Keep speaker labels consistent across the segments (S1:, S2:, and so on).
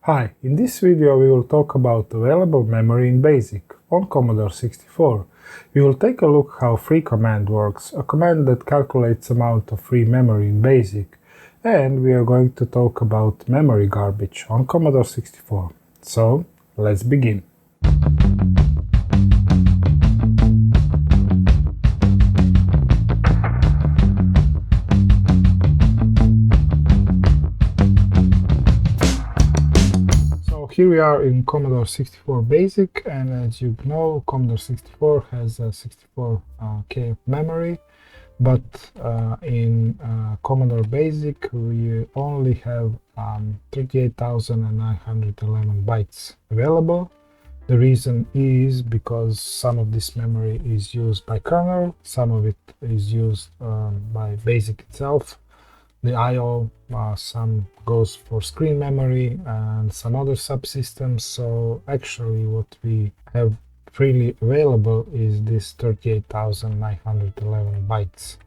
S1: Hi, in this video we will talk about available memory in BASIC on Commodore 64. We will take a look how free command works, a command that calculates amount of free memory in BASIC, and we are going to talk about memory garbage on Commodore 64. So, let's begin. Here we are in Commodore 64 Basic, and as you know, Commodore 64 has a 64K of memory, but in Commodore Basic we only have 38,911 bytes available. The reason is because some of this memory is used by kernel, some of it is used by Basic itself. The I/O, some goes for screen memory and some other subsystems. So actually what we have freely available is this 38,911 bytes.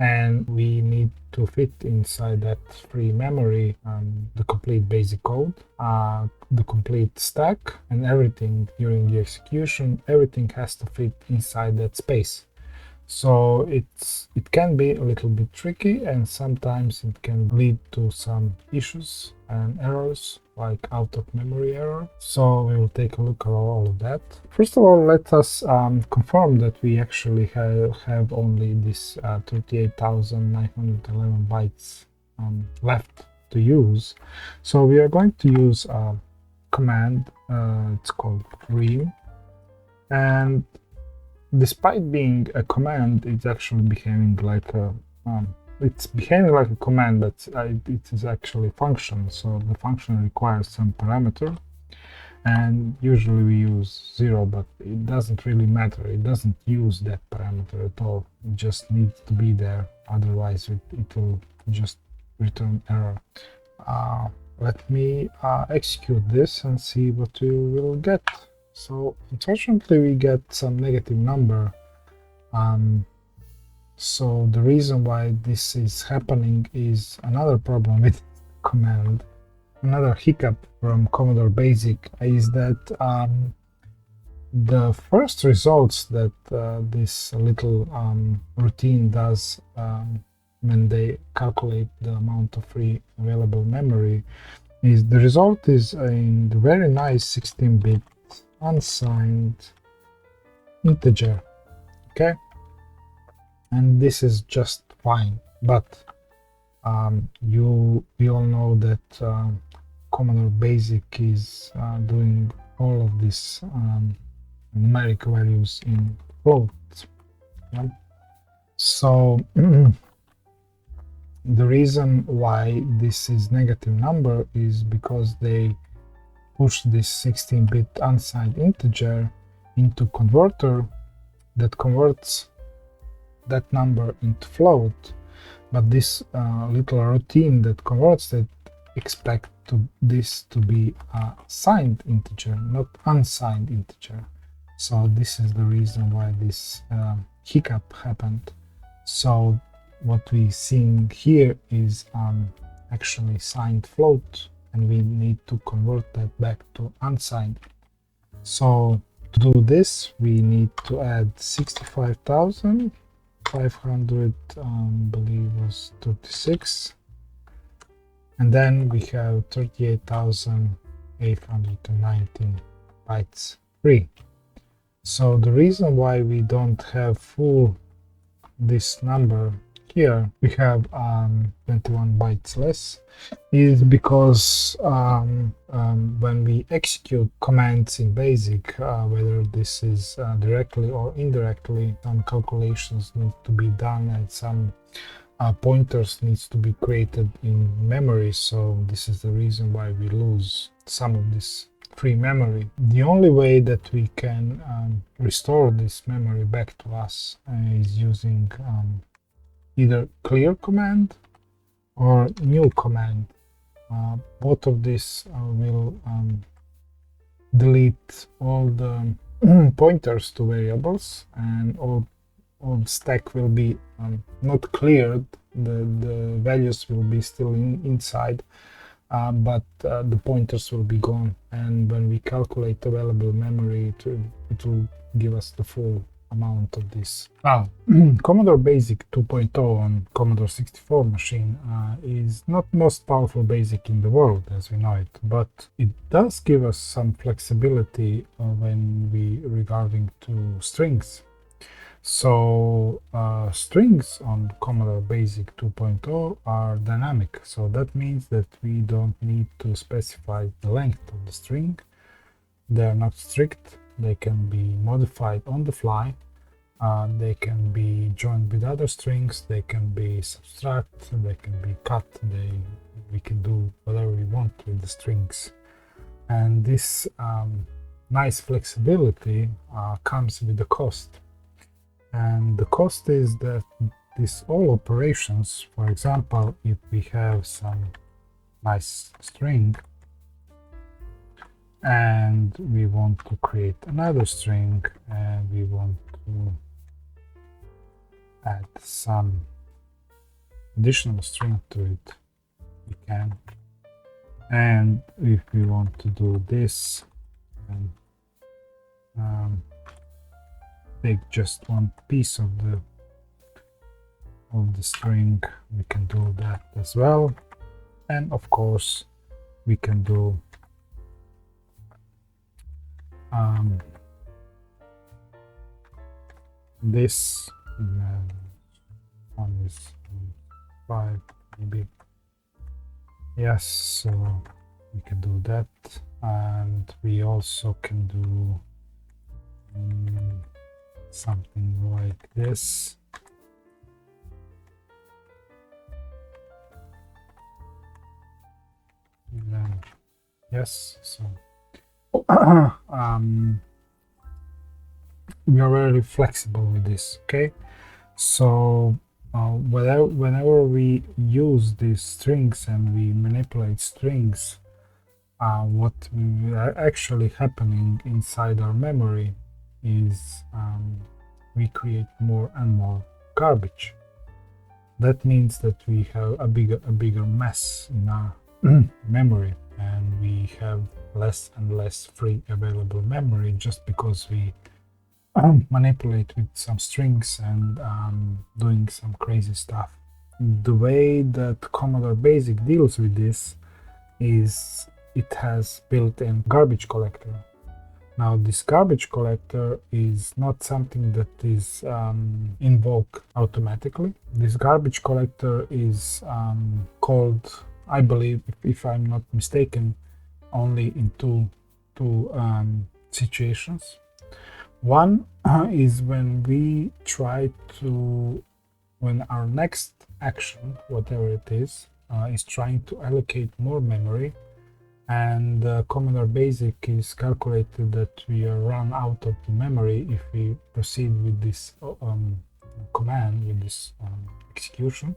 S1: And we need to fit inside that free memory the complete basic code, the complete stack, and everything during the execution. Everything has to fit inside that space. So it can be a little bit tricky, and sometimes it can lead to some issues and errors, like out of memory error. So we will take a look at all of that. First of all, let us confirm that we actually have only this 38,911 bytes left to use. So we are going to use a command, it's called FRE, and despite being a command, it's actually behaving like a command, but it is actually a function. So the function requires some parameter, and usually we use 0, but it doesn't really matter. It doesn't use that parameter at all. It just needs to be there. Otherwise, it will just return error. Let me execute this and see what we will get. So unfortunately we get some negative number. So the reason why this is happening is another problem with command. Another hiccup from Commodore Basic is that the first results that this little routine does when they calculate the amount of free available memory is the result is in the very nice 16-bit unsigned integer. Okay, and this is just fine, but we all know that Commodore Basic is doing all of these numeric values in float. Yeah? So the reason why this is negative number is because they push this 16-bit unsigned integer into converter that converts that number into float, but this little routine that converts it expect this to be a signed integer, not unsigned integer. So this is the reason why this hiccup happened. So what we seeing here is actually signed float, and we need to convert that back to unsigned. So to do this, we need to add 65,500, believe was 36, and then we have 38,819 bytes free. So the reason why we don't have full this number here, we have 21 bytes less, is because when we execute commands in Basic, whether this is directly or indirectly, some calculations need to be done and some pointers needs to be created in memory. So this is the reason why we lose some of this free memory. The only way that we can restore this memory back to us is using either clear command or new command. Both of these will delete all the pointers to variables, and all stack will be not cleared. The values will be still inside, but the pointers will be gone, and when we calculate available memory, it will give us the full amount of this. Now, Commodore Basic 2.0 on Commodore 64 machine is not most powerful BASIC in the world as we know it, but it does give us some flexibility when we regarding to strings. So strings on Commodore Basic 2.0 are dynamic, so that means that we don't need to specify the length of the string. They are not strict. They can be modified on the fly. They can be joined with other strings. They can be subtract. They can be cut. We can do whatever we want with the strings. And this nice flexibility comes with the cost. And the cost is that these all operations, for example, if we have some nice string and we want to create another string and we want to add some additional string to it, we can. And if we want to do this, then take just one piece of the string, we can do that as well. And of course we can do this, one is 5 maybe, yes, so we can do that. And we also can do something like this. And then, yes, so we are very flexible with this. Okay, so whenever we use these strings and we manipulate strings, what are actually happening inside our memory is we create more and more garbage. That means that we have a bigger mess in our memory, and we have less and less free available memory just because we manipulate with some strings and doing some crazy stuff. The way that Commodore Basic deals with this is it has built-in garbage collector. Now, this garbage collector is not something that is invoked automatically. This garbage collector is called, I believe, if I'm not mistaken, only in two situations. One is when we try to, when our next action, whatever it is trying to allocate more memory, and Commodore Basic is calculated that we are run out of the memory if we proceed with this command, with this execution.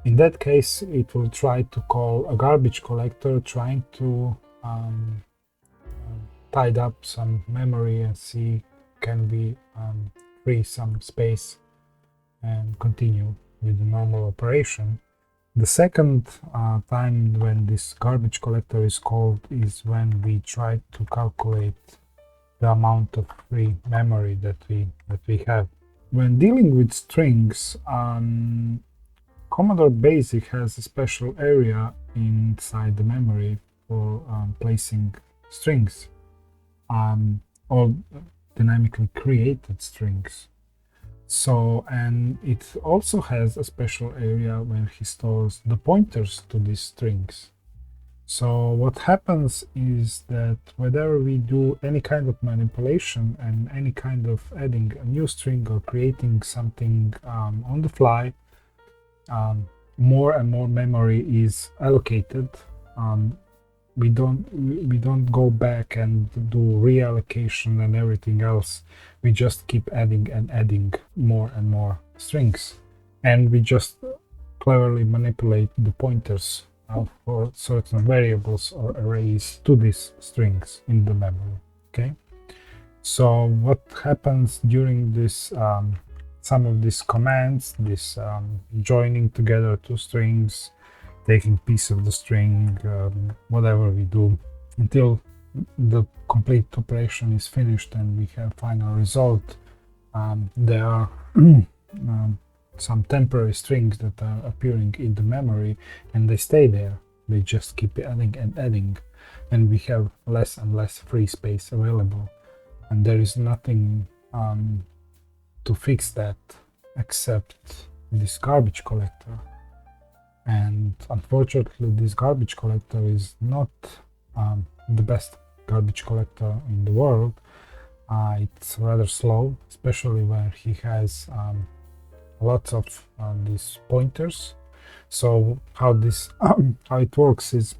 S1: In that case, it will try to call a garbage collector, trying to tidy up some memory and see can we free some space and continue with the normal operation. The second time when this garbage collector is called is when we try to calculate the amount of free memory that we have. When dealing with strings, Commodore Basic has a special area inside the memory for placing strings, all dynamically created strings. So, and it also has a special area where he stores the pointers to these strings. So what happens is that whenever we do any kind of manipulation and any kind of adding a new string or creating something on the fly, more and more memory is allocated. We don't go back and do reallocation and everything else. We just keep adding and adding more and more strings, and we just cleverly manipulate the pointers for certain variables or arrays to these strings in the memory. Okay, so what happens during this some of these commands, this joining together two strings, taking piece of the string, whatever we do, until the complete operation is finished and we have final result. There are some temporary strings that are appearing in the memory, and they stay there. They just keep adding and adding, and we have less and less free space available. And there is nothing to fix that except this garbage collector. And unfortunately, this garbage collector is not the best garbage collector in the world. It's rather slow, especially where he has lots of these pointers. So how this how it works is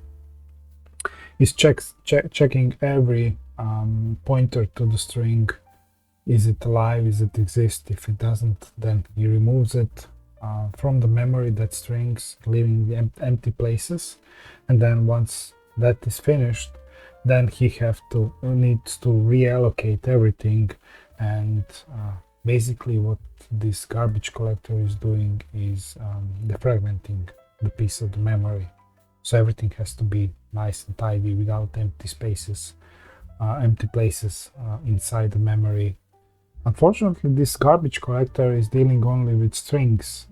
S1: checking every pointer to the string. Is it alive? Is it exist? If it doesn't, then he removes it from the memory, that strings, leaving the empty places. And then once that is finished, then he needs to reallocate everything. And basically what this garbage collector is doing is defragmenting the piece of the memory. So everything has to be nice and tidy without empty spaces, empty places inside the memory. Unfortunately, this garbage collector is dealing only with strings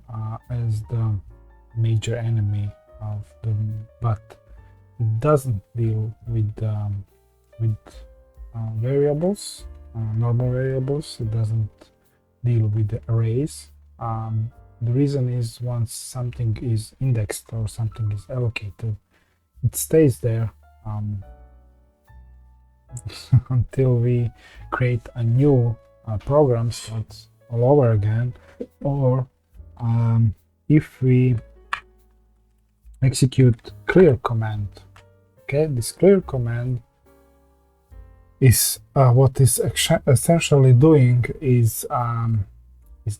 S1: as the major enemy of them, but it doesn't deal with variables, normal variables. It doesn't deal with the arrays. The reason is once something is indexed or something is allocated, it stays there until we create a new program, so it's all over again, or if we execute clear command. Okay, this clear command is what is essentially doing is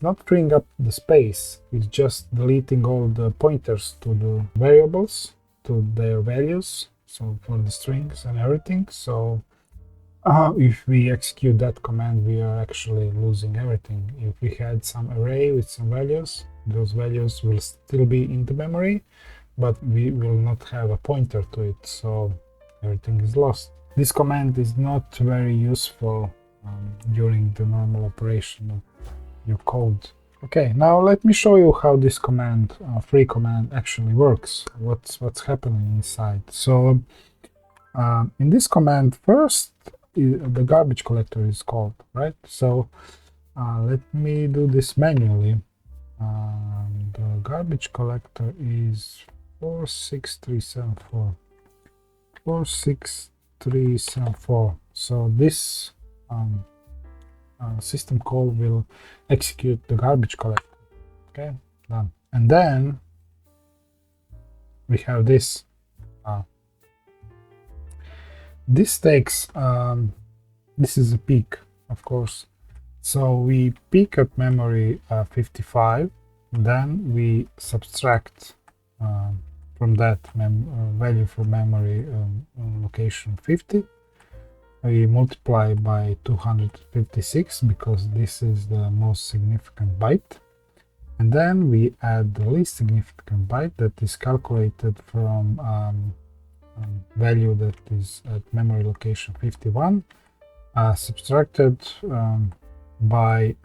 S1: not freeing up the space. It's just deleting all the pointers to the variables, to their values, so for the strings and everything. So if we execute that command, we are actually losing everything. If we had some array with some values, those values will still be in the memory, but we will not have a pointer to it, so everything is lost. This command is not very useful during the normal operation of your code. Okay, now let me show you how this command, free command, actually works. What's happening inside. So in this command, first the garbage collector is called, right? So let me do this manually. The garbage collector is 46374. 46374. So this system call will execute the garbage collector. Okay, done. And then we have this. This takes, this is a peak, of course. So we peak at memory 55, then we subtract from that value for memory location 50. We multiply by 256 because this is the most significant byte. And then we add the least significant byte that is calculated from value that is at memory location 51, subtracted by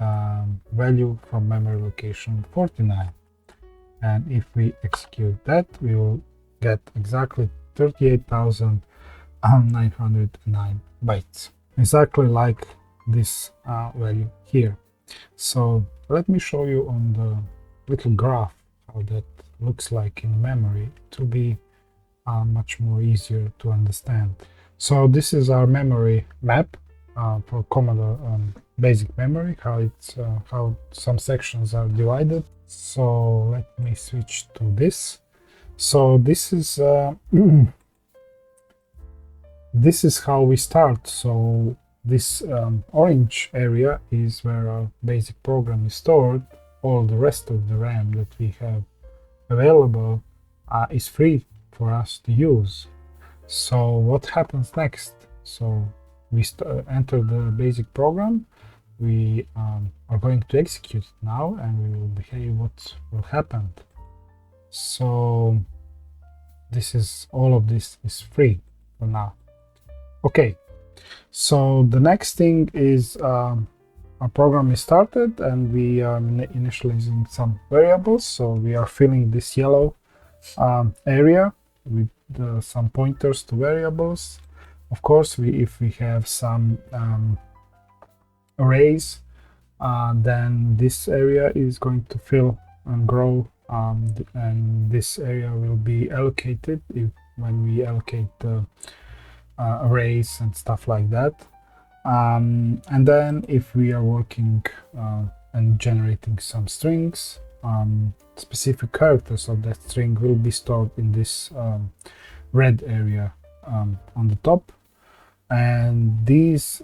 S1: value from memory location 49. And if we execute that, we will get exactly 38,909 bytes, exactly like this value here. So let me show you on the little graph how that looks like in memory to be much more easier to understand. So this is our memory map for Commodore Basic memory, how some sections are divided. So let me switch to this. So this is this is how we start. So this orange area is where our basic program is stored. All the rest of the RAM that we have available is free for us to use. So what happens next? So we enter the basic program. We are going to execute it now, and we will behave what will happen. So this is all of this is free for now. Okay, so the next thing is our program is started and we are initializing some variables. So we are filling this yellow area with some pointers to variables. Of course, if we have some arrays, then this area is going to fill and grow, and this area will be allocated when we allocate the arrays and stuff like that. And then if we are working and generating some strings, specific characters of that string will be stored in this red area on the top. And these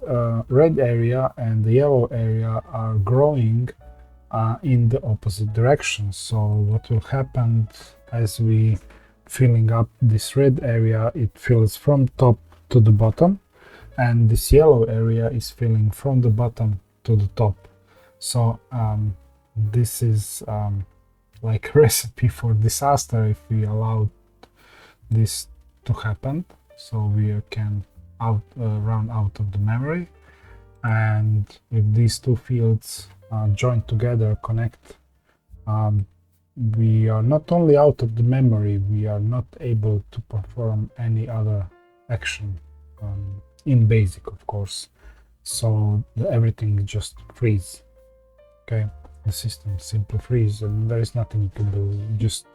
S1: red area and the yellow area are growing in the opposite direction. So what will happen as we filling up this red area, it fills from top to the bottom, and this yellow area is filling from the bottom to the top. So this is like a recipe for disaster if we allow this to happen. So we can run out of the memory, and if these two fields join together, connect, we are not only out of the memory, we are not able to perform any other action in BASIC, of course. So everything just freeze. Okay, the system simply freeze, and there is nothing you can do. You just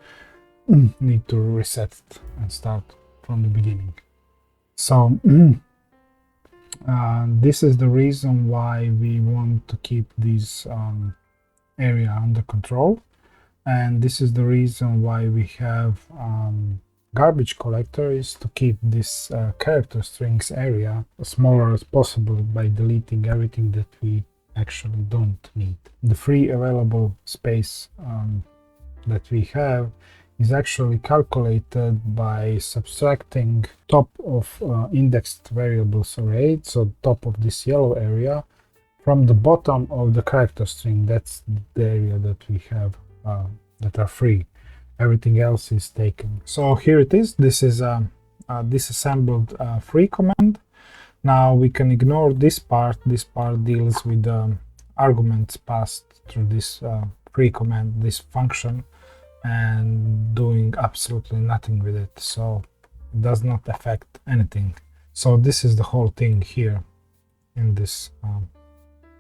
S1: need to reset it and start from the beginning. So this is the reason why we want to keep this area under control, and this is the reason why we have garbage collector, is to keep this character strings area as smaller as possible by deleting everything that we actually don't need. The free available space that we have is actually calculated by subtracting top of indexed variables array, so top of this yellow area, from the bottom of the character string. That's the area that we have that are free. Everything else is taken. So here it is. This is a disassembled free command. Now we can ignore this part. This part deals with arguments passed through this free command, this function, and doing absolutely nothing with it. So it does not affect anything. So this is the whole thing here in this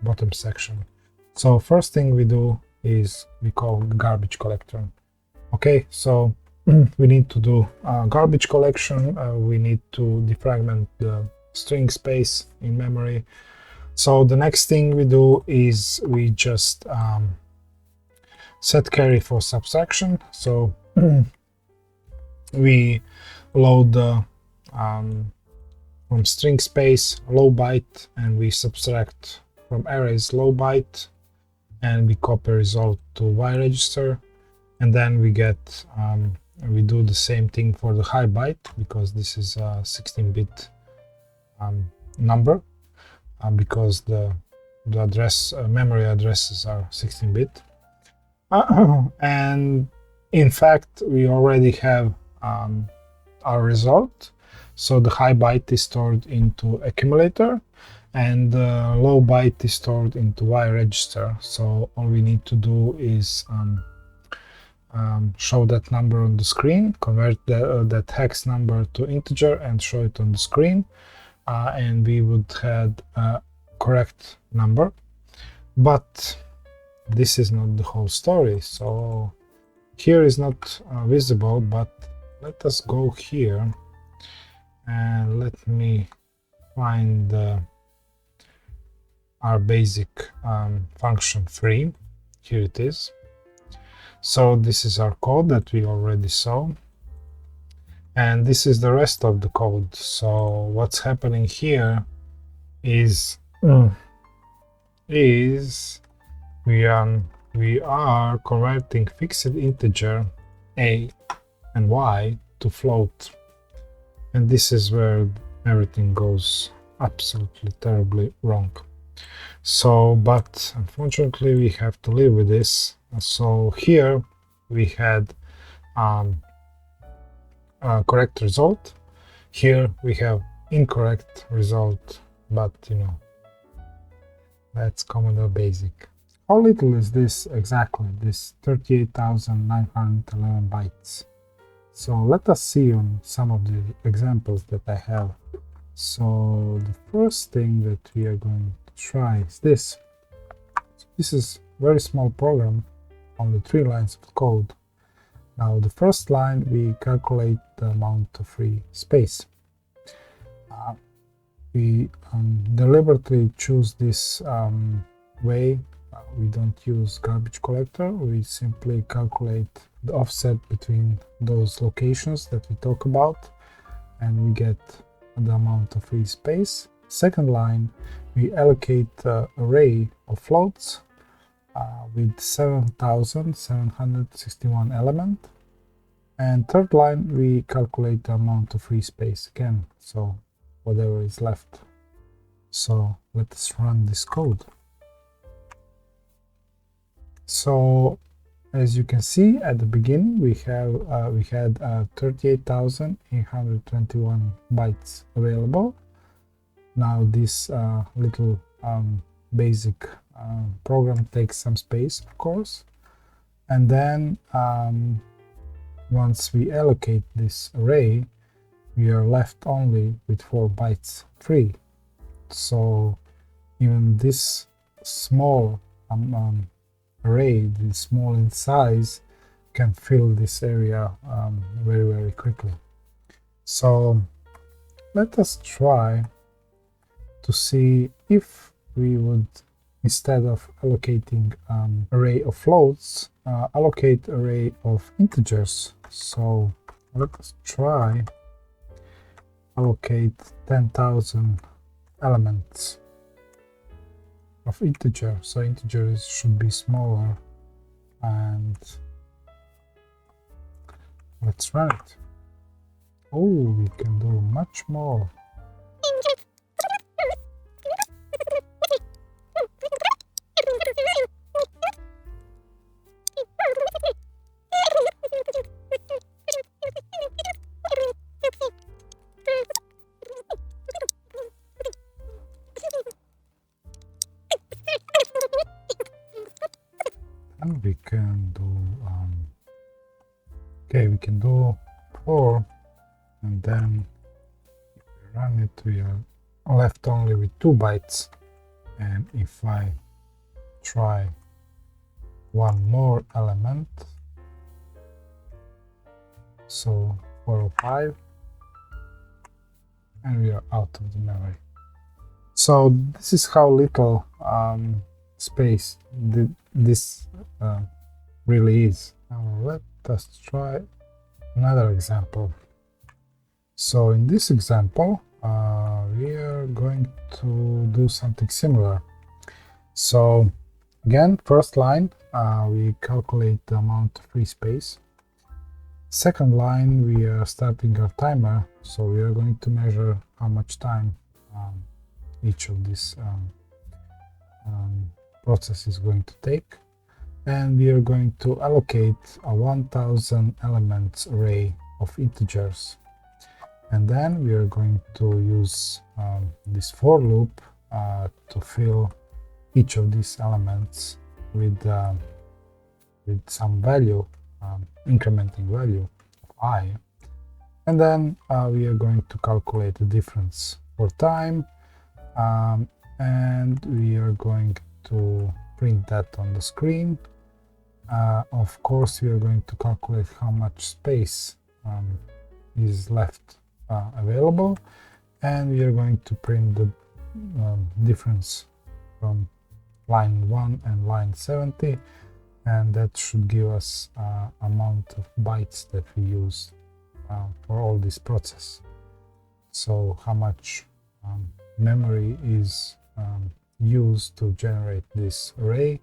S1: bottom section. So first thing we do is we call the garbage collector. Okay, so we need to do garbage collection. We need to defragment the string space in memory. So the next thing we do is we just set carry for subtraction. So we load from string space low byte, and we subtract from arrays low byte, and we copy result to Y register. And then we get we do the same thing for the high byte, because this is a 16-bit number, because the address memory addresses are 16-bit. And in fact, we already have our result. So the high byte is stored into accumulator, and the low byte is stored into Y register. So all we need to do is show that number on the screen, convert that hex number to integer and show it on the screen, and we would have a correct number. But this is not the whole story. So here is not visible, but let us go here and let me find our basic function free. Here it is. So this is our code that we already saw, and this is the rest of the code. So what's happening here is we are converting fixed integer a and y to float, and this is where everything goes absolutely terribly wrong. So, but unfortunately we have to live with this. So here we had correct result. Here we have incorrect result, but that's Commodore Basic. How little is this exactly, this 38,911 bytes? So let us see on some of the examples that I have. So the first thing that we are going to try is this. So this is a very small program, only 3 lines of code. Now the first line we calculate the amount of free space. We deliberately choose this way. We don't use garbage collector. We simply calculate the offset between those locations that we talk about, and we get the amount of free space. Second line, we allocate an array of floats with 7,761 elements. And third line, we calculate the amount of free space again, so whatever is left. So let's run this code. So as you can see, at the beginning we had 38,821 bytes available. Now this little basic program takes some space, of course, and then once we allocate this array, we are left only with 4 bytes free. So even this small array, this small in size, can fill this area very, very quickly. So let us try to see if we would, instead of allocating array of floats, allocate array of integers. So let us try allocate 10,000 elements of integer. So integers should be smaller, and let's run it. Oh, we can do much more. And we can do okay, we can do 4, and then if we run it, we are left only with 2 bytes. And if I try one more element, so 405, and we are out of the memory. So this is how little space this really is. Now let us try another example. So in this example, we are going to do something similar. So again, first line, we calculate the amount of free space. Second line, we are starting our timer, so we are going to measure how much time each of these process is going to take, and we are going to allocate a 1000 elements array of integers, and then we are going to use this for loop to fill each of these elements with some value, incrementing value of I, and then we are going to calculate the difference for time, and we are going to print that on the screen. Of course, we are going to calculate how much space is left available, and we are going to print the difference from line 1 and line 70, and that should give us amount of bytes that we use for all this process. So how much memory is used to generate this array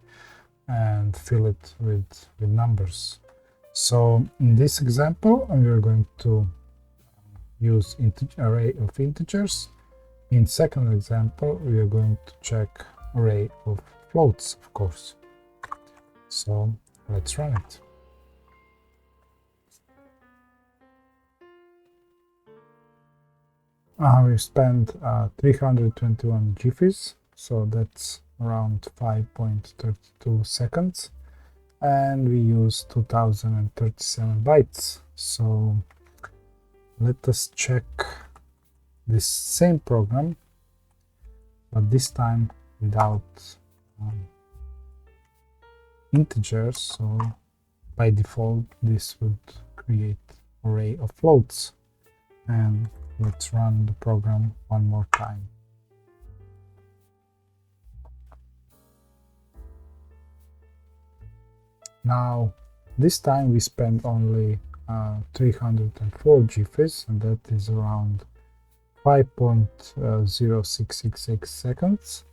S1: and fill it with numbers. So in this example, we are going to use array of integers. In second example, we are going to check array of floats, of course. So let's run it. We spent 321 GFIs, so that's around 5.32 seconds, and we use 2037 bytes. So let us check this same program, but this time without integers. So by default this would create array of floats, and let's run the program one more time. Now this time we spend only 304 GFIs, and that is around 5.0666 seconds,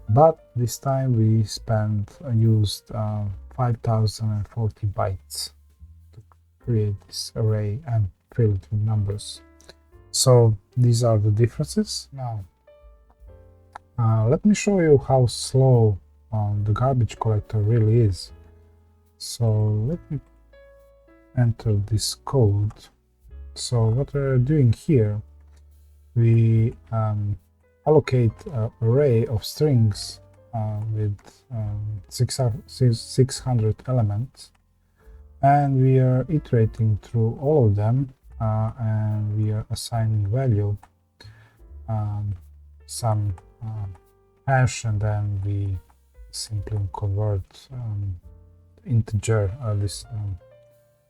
S1: but this time we used 5040 bytes to create this array and fill it with numbers. So these are the differences. Now let me show you how slow the garbage collector really is. So let me enter this code. So what we're doing here, we allocate an array of strings with 600 elements, and we are iterating through all of them, and we are assigning value, some hash, and then we simply convert integer, this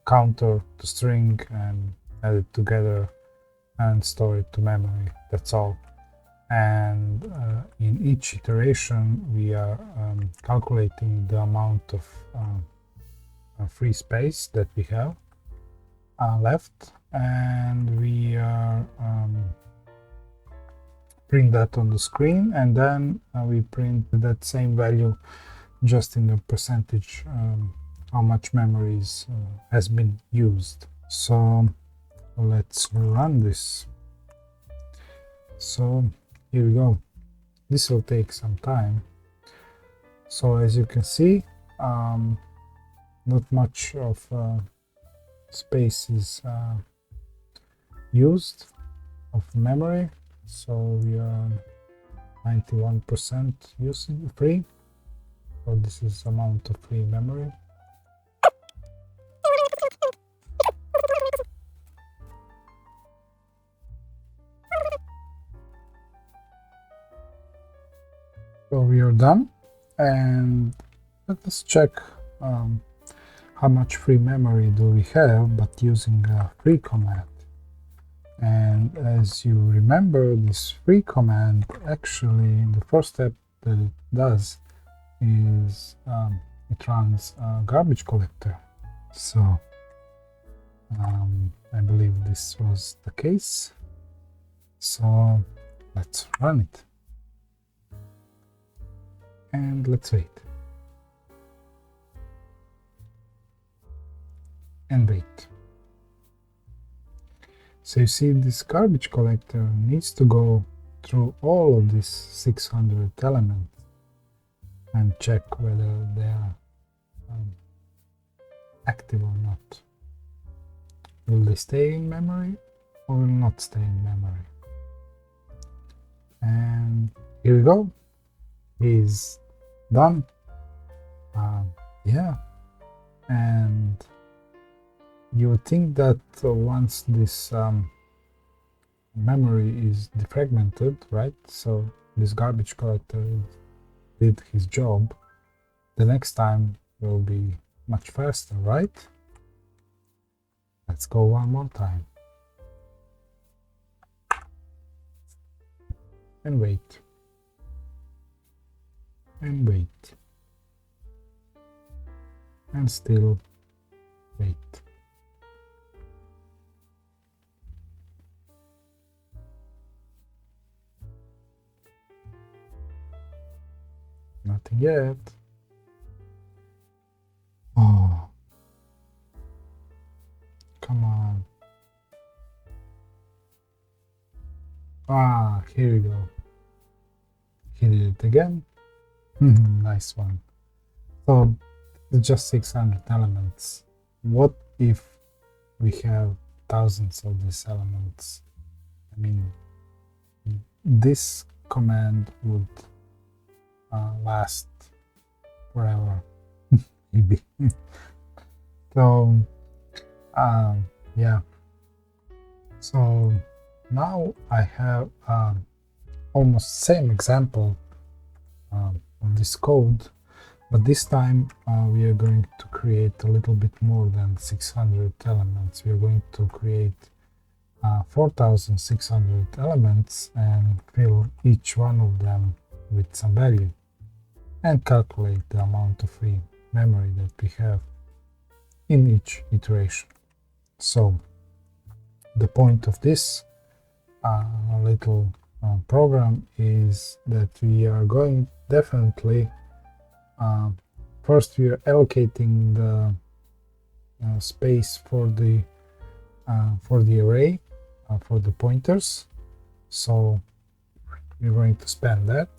S1: counter to string, and add it together and store it to memory. That's all. And in each iteration we are calculating the amount of free space that we have left, and we are print that on the screen, and then we print that same value just in the percentage, how much memory has been used. So let's run this. So here we go. This will take some time. So as you can see, not much of space is used of memory. So we are 91% using free. So this is amount of free memory. So we are done, and let us check how much free memory do we have, but using a free command. And as you remember, this free command, actually the first step that it does is it runs a garbage collector. So I believe this was the case. So let's run it. And let's wait. And wait. So you see, this garbage collector needs to go through all of these 600 elements and check whether they are active or not. Will they stay in memory or will not stay in memory? And here we go. He's done. Yeah, and you would think that once this memory is defragmented, right? So this garbage collector did his job. The next time will be much faster, right? Let's go one more time. And wait. And wait. And still wait. Nothing yet. Oh. Come on. Ah, here we go. He did it again. Nice one. So it's just 600 elements. What if we have thousands of these elements? I mean, this command would last forever, maybe. So yeah, so now I have almost same example of this code, but this time we are going to create a little bit more than 600 elements. We are going to create 4600 elements and fill each one of them with some value and calculate the amount of free memory that we have in each iteration. So the point of this little program is that we are going definitely first we are allocating the space for the array for the pointers, so we're going to spend that,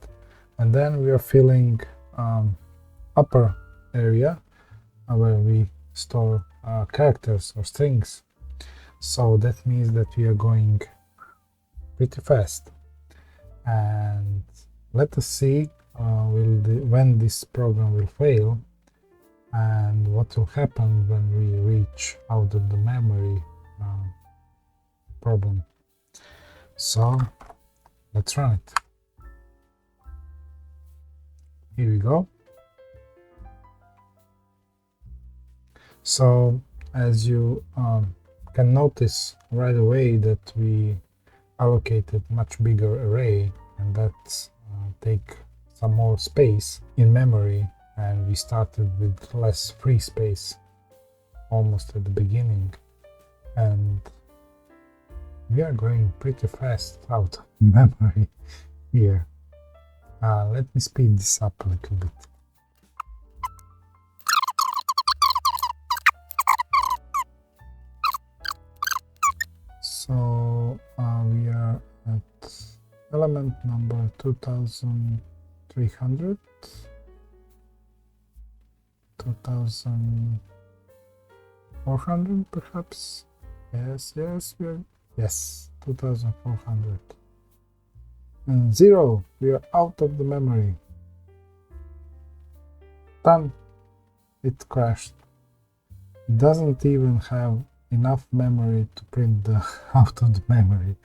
S1: and then we are filling upper area where we store characters or strings. So that means that we are going pretty fast, and let us see when this program will fail and what will happen when we reach out of the memory problem. So let's run it. Here we go. So as you can notice right away that we allocated much bigger array, and that take some more space in memory, and we started with less free space almost at the beginning, and we are going pretty fast out of memory here. Let me speed this up a little bit. So we are at element number 2300, 2400 perhaps. Yes, yes, 2400. And 0, we are out of the memory. Done. It crashed. It doesn't even have enough memory to print the out of the memory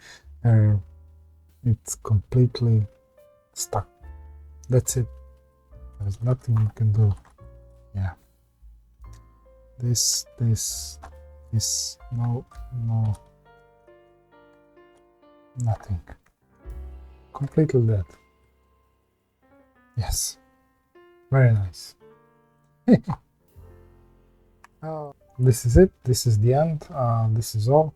S1: error. It's completely stuck. That's it. There's nothing you can do. Yeah. This, no, nothing. Completely dead. Yes. Very nice. This is it. This is the end. This is all.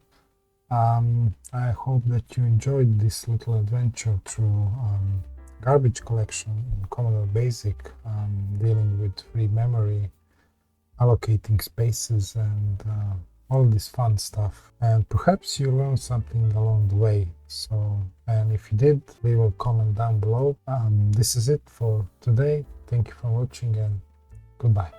S1: I hope that you enjoyed this little adventure through garbage collection in Commodore Basic, dealing with free memory, allocating spaces, and all this fun stuff. And perhaps you learned something along the way. So, and if you did, leave a comment down below. This is it for today. Thank you for watching, and goodbye.